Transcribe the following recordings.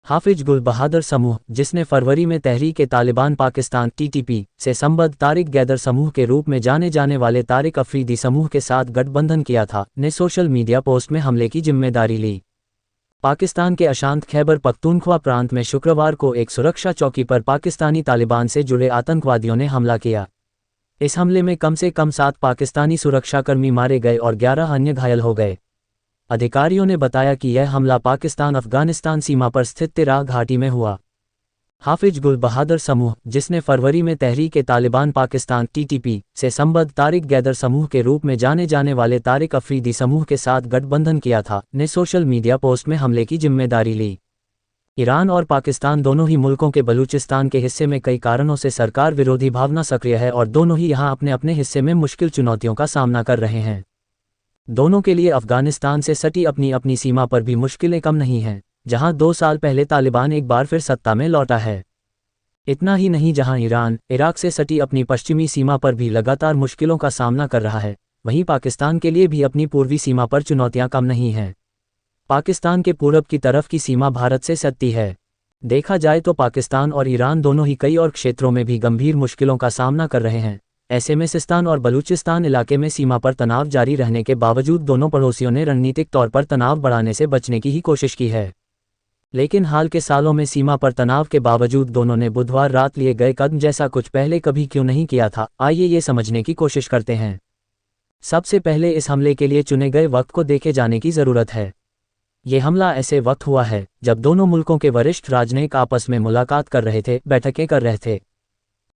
हाफिज गुल बहादुर समूह, जिसने फरवरी में तहरीक-ए-तालिबान पाकिस्तान (TTP) से संबद्ध तारिक गैदर समूह के रूप में जाने जाने वाले तारिक अफरीदी समूह के साथ गठबंधन किया था, ने सोशल मीडिया पोस्ट में हमले की जिम्मेदारी ली। पाकिस्तान के अशांत खैबर पख्तूनख्वा प्रांत में शुक्रवार को एक सुरक्षा चौकी पर पाकिस्तानी तालिबान से जुड़े आतंकवादियों ने हमला किया। इस हमले में कम से कम 7 पाकिस्तानी सुरक्षाकर्मी मारे गए और 11 अन्य घायल हो गए। अधिकारियों ने बताया कि यह हमला पाकिस्तान अफगानिस्तान सीमा पर स्थित तिराह घाटी में हुआ। हाफिज गुल बहादुर समूह, जिसने फरवरी में तहरीक-ए-तालिबान पाकिस्तान (TTP) से संबद्ध तारिक गैदर समूह के रूप में जाने जाने वाले तारिक अफरीदी समूह के साथ गठबंधन किया था, ने सोशल मीडिया पोस्ट में हमले की जिम्मेदारी ली। ईरान और पाकिस्तान दोनों ही मुल्कों के बलूचिस्तान के हिस्से में कई कारणों से सरकार विरोधी भावना सक्रिय है और दोनों ही यहाँ अपने अपने हिस्से में मुश्किल चुनौतियों का सामना कर रहे हैं। दोनों के लिए अफगानिस्तान से सटी अपनी अपनी सीमा पर भी मुश्किलें कम नहीं हैं, जहां 2 साल पहले तालिबान एक बार फिर सत्ता में लौटा है। इतना ही नहीं, जहां ईरान इराक से सटी अपनी पश्चिमी सीमा पर भी लगातार मुश्किलों का सामना कर रहा है, वहीं पाकिस्तान के लिए भी अपनी पूर्वी सीमा पर चुनौतियां कम नहीं हैं। पाकिस्तान के पूरब की तरफ की सीमा भारत से सटती है। देखा जाए तो पाकिस्तान और ईरान दोनों ही कई और क्षेत्रों में भी गंभीर मुश्किलों का सामना कर रहे हैं। ऐसे में सिस्तान और बलूचिस्तान इलाके में सीमा पर तनाव जारी रहने के बावजूद दोनों पड़ोसियों ने रणनीतिक तौर पर तनाव बढ़ाने से बचने की ही कोशिश की है। लेकिन हाल के सालों में सीमा पर तनाव के बावजूद दोनों ने बुधवार रात लिए गए कदम जैसा कुछ पहले कभी क्यों नहीं किया था, आइए ये समझने की कोशिश करते हैं। सबसे पहले इस हमले के लिए चुने गए वक्त को देखे जाने की ज़रूरत है। ये हमला ऐसे वक्त हुआ है जब दोनों मुल्कों के वरिष्ठ राजनयिक आपस में मुलाकात कर रहे थे, बैठकें कर रहे थे।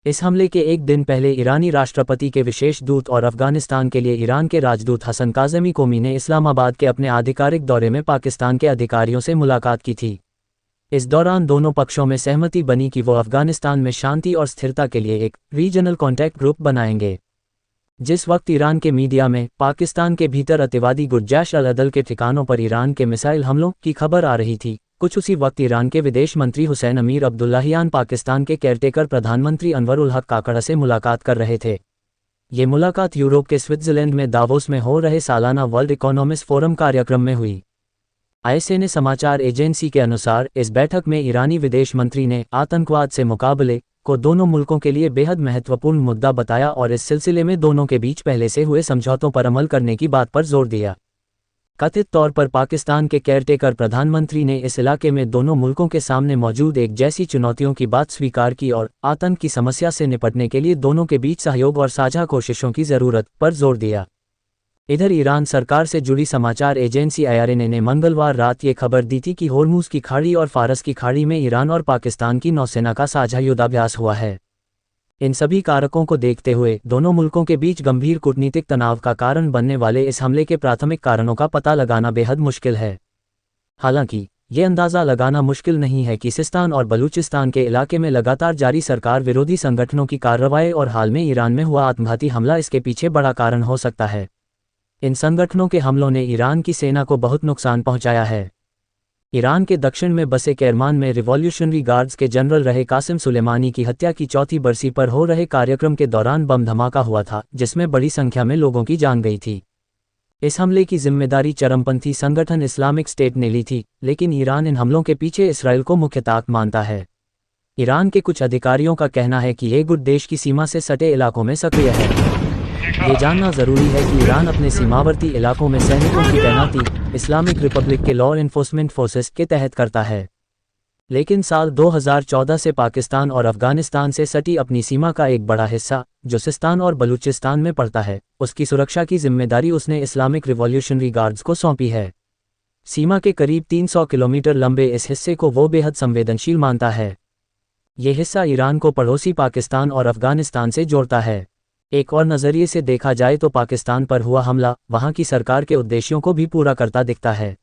इस हमले के एक दिन पहले ईरानी राष्ट्रपति के विशेष दूत और अफगानिस्तान के लिए ईरान के राजदूत हसन काज़मी कोमी ने इस्लामाबाद के अपने आधिकारिक दौरे में पाकिस्तान के अधिकारियों से मुलाकात की थी। इस दौरान दोनों पक्षों में सहमति बनी कि वो अफगानिस्तान में शांति और स्थिरता के लिए एक रीजनल कॉन्टैक्ट ग्रुप बनाएंगे। जिस वक्त ईरान के मीडिया में पाकिस्तान के भीतर अतिवादी गुट जैश अल-अदल के ठिकानों पर ईरान के मिसाइल हमलों की खबर आ रही थी, कुछ उसी वक्त ईरान के विदेश मंत्री हुसैन अमीर अब्दुल्लाहियान पाकिस्तान के केयरटेकर प्रधानमंत्री अनवर उल हक काकड़ा से मुलाकात कर रहे थे। ये मुलाकात यूरोप के स्विट्जरलैंड में दावोस में हो रहे सालाना वर्ल्ड इकोनॉमिक्स फोरम कार्यक्रम में हुई। ISNA समाचार एजेंसी के अनुसार इस बैठक में ईरानी विदेश मंत्री ने आतंकवाद से मुकाबले को दोनों मुल्कों के लिए बेहद महत्वपूर्ण मुद्दा बताया और इस सिलसिले में दोनों के बीच पहले से हुए समझौतों पर अमल करने की बात पर जोर दिया। कथित तौर पर पाकिस्तान के केयरटेकर प्रधानमंत्री ने इस इलाके में दोनों मुल्कों के सामने मौजूद एक जैसी चुनौतियों की बात स्वीकार की और आतंक की समस्या से निपटने के लिए दोनों के बीच सहयोग और साझा कोशिशों की ज़रूरत पर जोर दिया। इधर ईरान सरकार से जुड़ी समाचार एजेंसी IRNA ने मंगलवार रात ये खबर दी थी कि होर्मुज़ की खाड़ी और फारस की खाड़ी में ईरान और पाकिस्तान की नौसेना का साझा युद्धाभ्यास हुआ है। इन सभी कारकों को देखते हुए दोनों मुल्कों के बीच गंभीर कूटनीतिक तनाव का कारण बनने वाले इस हमले के प्राथमिक कारणों का पता लगाना बेहद मुश्किल है। हालांकि ये अंदाज़ा लगाना मुश्किल नहीं है कि सिस्तान और बलूचिस्तान के इलाके में लगातार जारी सरकार विरोधी संगठनों की कार्रवाई और हाल में ईरान में हुआ आत्मघाती हमला इसके पीछे बड़ा कारण हो सकता है। इन संगठनों के हमलों ने ईरान की सेना को बहुत नुकसान पहुंचाया है। ईरान के दक्षिण में बसे केरमान में रिवॉल्यूशनरी गार्ड्स के जनरल रहे कासिम सुलेमानी की हत्या की चौथी बरसी पर हो रहे कार्यक्रम के दौरान बम धमाका हुआ था, जिसमें बड़ी संख्या में लोगों की जान गई थी। इस हमले की जिम्मेदारी चरमपंथी संगठन इस्लामिक स्टेट ने ली थी, लेकिन ईरान इन हमलों के पीछे इसराइल को मुख्य ताक मानता है। ईरान के कुछ अधिकारियों का कहना है कि ये गुट देश की सीमा से सटे इलाकों में सक्रिय है। ये जानना ज़रूरी है कि ईरान अपने सीमावर्ती इलाकों में सैनिकों की तैनाती इस्लामिक रिपब्लिक के लॉ एनफोर्समेंट फोर्सेस के तहत करता है। लेकिन साल 2014 से पाकिस्तान और अफगानिस्तान से सटी अपनी सीमा का एक बड़ा हिस्सा, जो सिस्तान और बलूचिस्तान में पड़ता है, उसकी सुरक्षा की जिम्मेदारी उसने इस्लामिक रिवॉल्यूशनरी गार्ड्स को सौंपी है। सीमा के करीब 300 किलोमीटर लंबे इस हिस्से को वो बेहद संवेदनशील मानता है। ये हिस्सा ईरान को पड़ोसी पाकिस्तान और अफगानिस्तान से जोड़ता है। एक और नज़रिए से देखा जाए तो पाकिस्तान पर हुआ हमला वहां की सरकार के उद्देश्यों को भी पूरा करता दिखता है।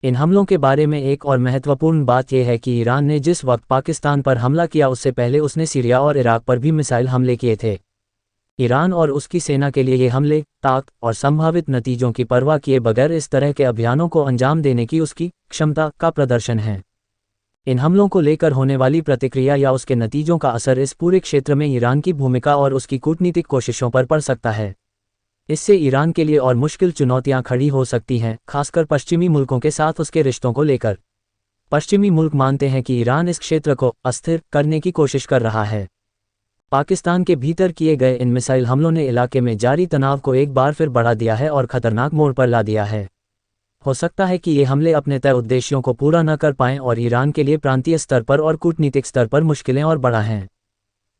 इन हमलों के बारे में एक और महत्वपूर्ण बात यह है कि ईरान ने जिस वक्त पाकिस्तान पर हमला किया उससे पहले उसने सीरिया और इराक पर भी मिसाइल हमले किए थे। ईरान और उसकी सेना के लिए ये हमले ताकत और संभावित नतीजों की परवाह किए बगैर इस तरह के अभियानों को अंजाम देने की उसकी क्षमता का प्रदर्शन है। इन हमलों को लेकर होने वाली प्रतिक्रिया या उसके नतीजों का असर इस पूरे क्षेत्र में ईरान की भूमिका और उसकी कूटनीतिक कोशिशों पर पड़ सकता है। इससे ईरान के लिए और मुश्किल चुनौतियां खड़ी हो सकती हैं, खासकर पश्चिमी मुल्कों के साथ उसके रिश्तों को लेकर। पश्चिमी मुल्क मानते हैं कि ईरान इस क्षेत्र को अस्थिर करने की कोशिश कर रहा है। पाकिस्तान के भीतर किए गए इन मिसाइल हमलों ने इलाके में जारी तनाव को एक बार फिर बढ़ा दिया है और खतरनाक मोड़ पर ला दिया है। हो सकता है कि ये हमले अपने तय उद्देश्यों को पूरा न कर पाएं और ईरान के लिए प्रांतीय स्तर पर और कूटनीतिक स्तर पर मुश्किलें और बढ़ाएं।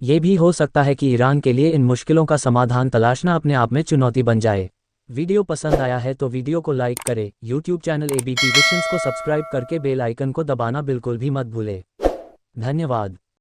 ये भी हो सकता है कि ईरान के लिए इन मुश्किलों का समाधान तलाशना अपने आप में चुनौती बन जाए। वीडियो पसंद आया है तो वीडियो को लाइक करें, YouTube चैनल ABP विजन्स को सब्सक्राइब करके बेल आइकन को दबाना बिल्कुल भी मत भूलें। धन्यवाद।